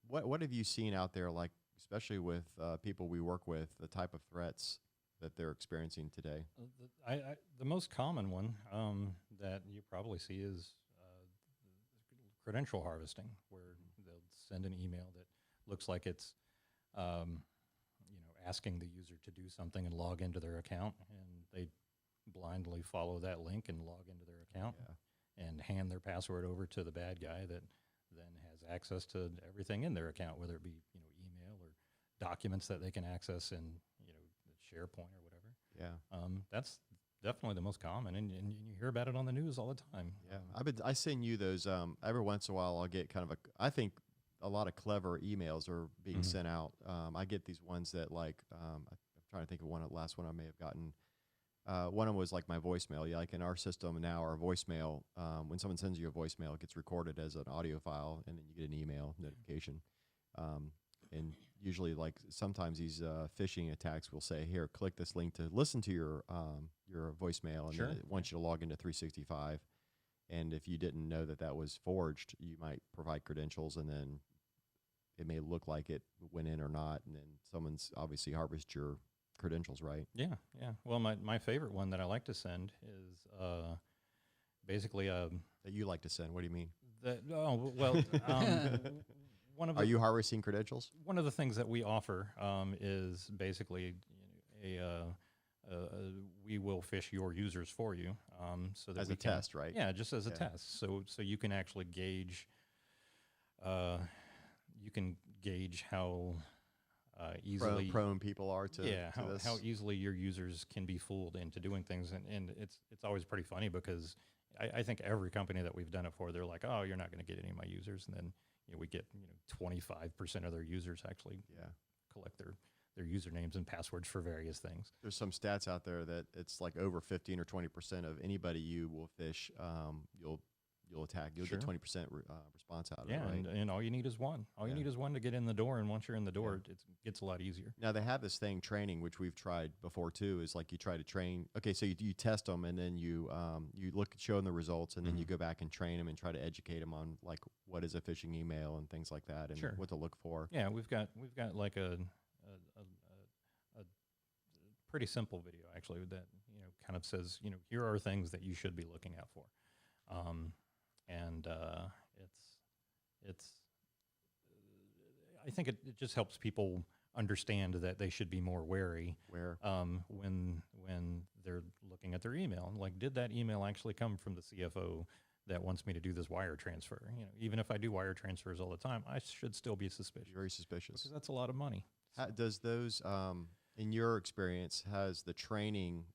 What have you seen out there, like especially with people we work with, the type of threats that they're experiencing today? The most common one that you probably see is credential harvesting, where they'll send an email that looks like it's um, asking the user to do something and log into their account, and they blindly follow that link and log into their account and hand their password over to the bad guy that then has access to everything in their account, whether it be email or documents that they can access in SharePoint or whatever. That's definitely the most common, and you hear about it on the news all the time. I send you those every once in a while. I'll get kind of I think a lot of clever emails are being sent out. I get these ones that like I'm trying to think of last one I may have gotten. One of them was like my voicemail. Like in our system now, our voicemail, when someone sends you a voicemail, it gets recorded as an audio file, and then you get an email notification. And usually, like sometimes these phishing attacks will say, "Here, click this link to listen to your voicemail," and then it wants you to log into 365. And if you didn't know that that was forged, you might provide credentials, and then it may look like it went in or not, and then someone's obviously harvested your credentials, right? Yeah. Well, my favorite one that I like to send is basically that you like to send. What do you mean? One of Are you harvesting credentials? One of the things that we offer is basically we will phish your users for you, so that as a test, right? Yeah, just as a test. So you can actually gauge. You can gauge how easily prone people are to this. How easily your users can be fooled into doing things, and it's always pretty funny because I think every company that we've done it for, they're like, oh, you're not going to get any of my users, and then we get 25% of their users actually collect their usernames and passwords for various things. There's some stats out there that it's like over 15 or 20% of anybody you will phish, you'll attack. You'll get 20% response out of it, right? And all you need is one. All you need is one to get in the door, and once you're in the door, it gets a lot easier. Now, they have this thing, training, which we've tried before, too, is like you try to train. Okay, so you test them, and then you show them the results, and then you go back and train them and try to educate them on, like, what is a phishing email and things like that, and what to look for. Yeah, we've got like a pretty simple video, actually, that kind of says, here are things that you should be looking out for. And it's I think it just helps people understand that they should be more wary when they're looking at their email. Like, did that email actually come from the CFO that wants me to do this wire transfer? Even if I do wire transfers all the time, I should still be suspicious. Very suspicious. Because that's a lot of money. Does those, in your experience, has the training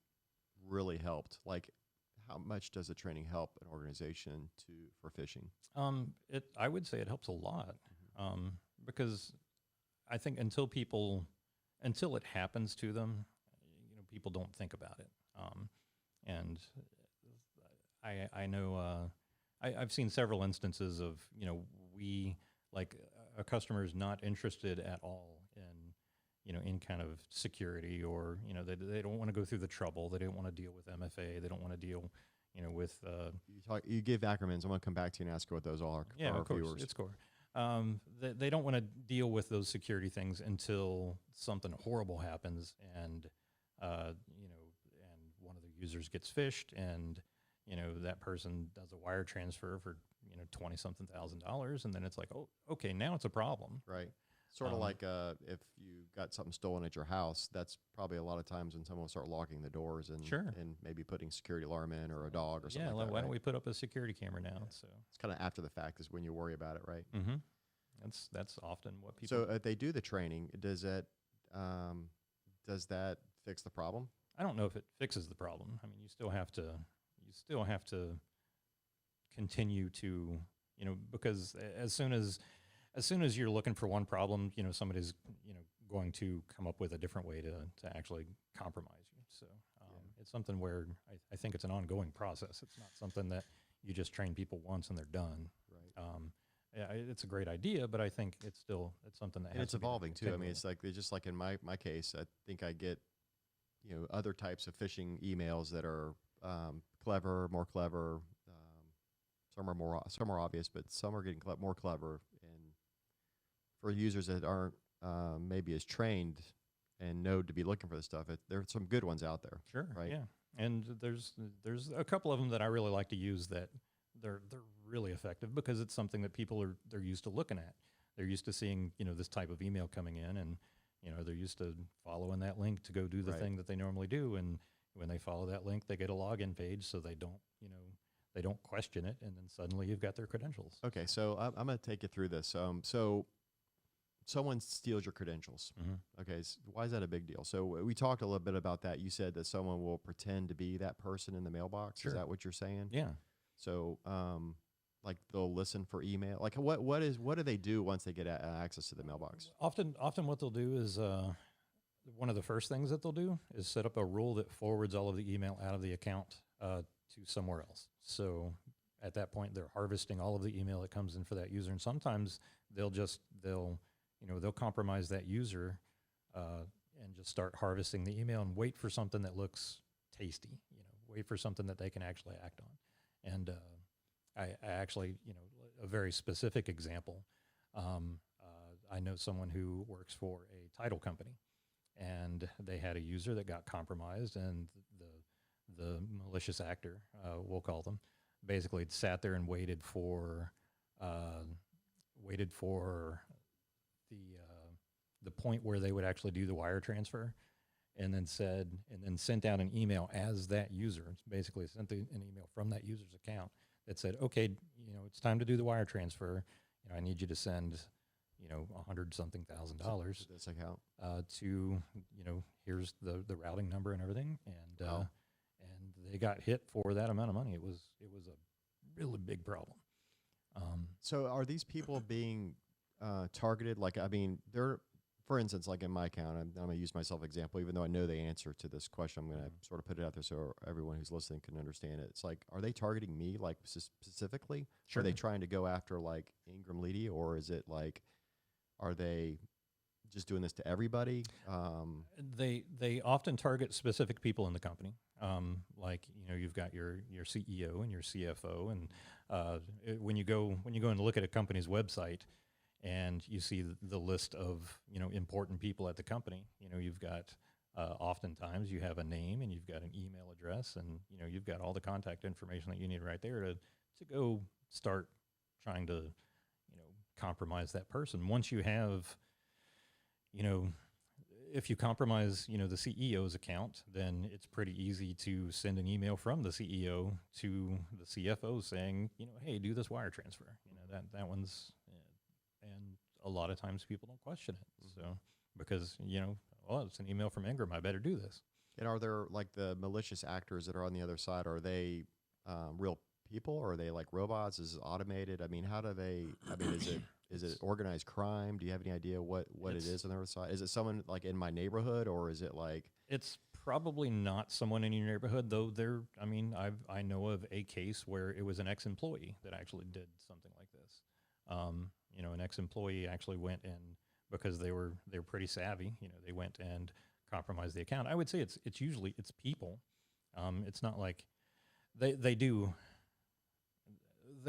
really helped? Like, how much does the training help an organization for phishing? I would say it helps a lot, because I think until it happens to them, people don't think about it. And I know I've seen several instances of a customer is not interested at all in kind of security, or they don't want to go through the trouble. They don't want to deal with MFA. They don't want to deal with you give acronyms. I'm going to come back to you and ask you what those are. Yeah, of course, viewers. It's core. They don't want to deal with those security things until something horrible happens, and and one of the users gets phished, and that person does a wire transfer for $20-something thousand, and then it's like, oh, okay, now it's a problem. Right. Sort of like if you got something stolen at your house, that's probably a lot of times when someone will start locking the doors and maybe putting security alarm in, or a dog or something. Yeah, like that, why don't we put up a security camera now? So it's kind of after the fact is when you worry about it, right? Mm-hmm. That's often what people. So they do the training. Does that fix the problem? I don't know if it fixes the problem. I mean, you still have to continue to because as soon as you're looking for one problem, somebody's going to come up with a different way to actually compromise you. So it's something where I think it's an ongoing process. It's not something that you just train people once and they're done. Right. It's a great idea, but I think it's something that has it's evolving too. I mean, it's just like in my case, I think I get other types of phishing emails that are more clever. Some are obvious, but some are getting more clever. And for users that aren't maybe as trained and know to be looking for this stuff, there's some good ones out there. Sure. Right. Yeah. And there's a couple of them that I really like to use that they're really effective because it's something that they're used to looking at. They're used to seeing, this type of email coming in, and they're used to following that link to go do the Right. thing that they normally do. And when they follow that link, they get a login page, so they don't question it, and then suddenly you've got their credentials. Okay, so I'm going to take you through this. So someone steals your credentials. Okay, so why is that a big deal? So we talked a little bit about that. You said that someone will pretend to be that person in the mailbox. Sure. Is that what you're saying? Yeah. So like they'll listen for email. Like what do they do once they get access to the mailbox? Often what they'll do is one of the first things that they'll do is set up a rule that forwards all of the email out of the account to somewhere else. So at that point, they're harvesting all of the email that comes in for that user, and sometimes they'll compromise that user and just start harvesting the email and wait for something that looks tasty. Wait for something that they can actually act on. And I actually, a very specific example. I know someone who works for a title company, and they had a user that got compromised, and the malicious actor, we'll call them, basically sat there and waited for the point where they would actually do the wire transfer, and then sent out an email as that user. It's basically sent an email from that user's account that said, okay, it's time to do the wire transfer. I need you to send, $100,000 To this account. to, here's the routing number and everything. And, and they got hit for that amount of money. It was a really big problem. So are these people being targeted? Like, I mean, for instance, like in my account, I'm going to use myself example, even though I know the answer to this question. I'm going to sort of put it out there so everyone who's listening can understand it. It's like, are they targeting me like specifically? Sure. Are they trying to go after like Ingram Leedy, or is it like, are they just doing this to everybody? They often target specific people in the company. Like, you've got your CEO and your CFO, and when you go and look at a company's website, and you see the list of important people at the company, you've got oftentimes you have a name and you've got an email address, and you've got all the contact information that you need right there to go start trying to compromise that person. Once you have if you compromise the CEO's account, then it's pretty easy to send an email from the CEO to the CFO saying, hey, do this wire transfer. That one's and a lot of times people don't question it. So because, it's an email from Ingram, I better do this. And are there like the malicious actors that are on the other side? Are they real people, or are they like robots? Is it automated? I mean, is it organized crime? Do you have any idea what it is on the other side? Is it someone like in my neighborhood, or is it like? It's probably not someone in your neighborhood, though. I know of a case where it was an ex-employee that actually did something like this. An ex-employee actually went in because they were pretty savvy. They went and compromised the account. I would say it's usually people. It's not like they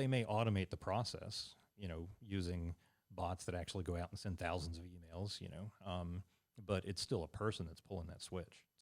may automate the process, using bots that actually go out and send thousands of emails, but it's still a person that's pulling that switch.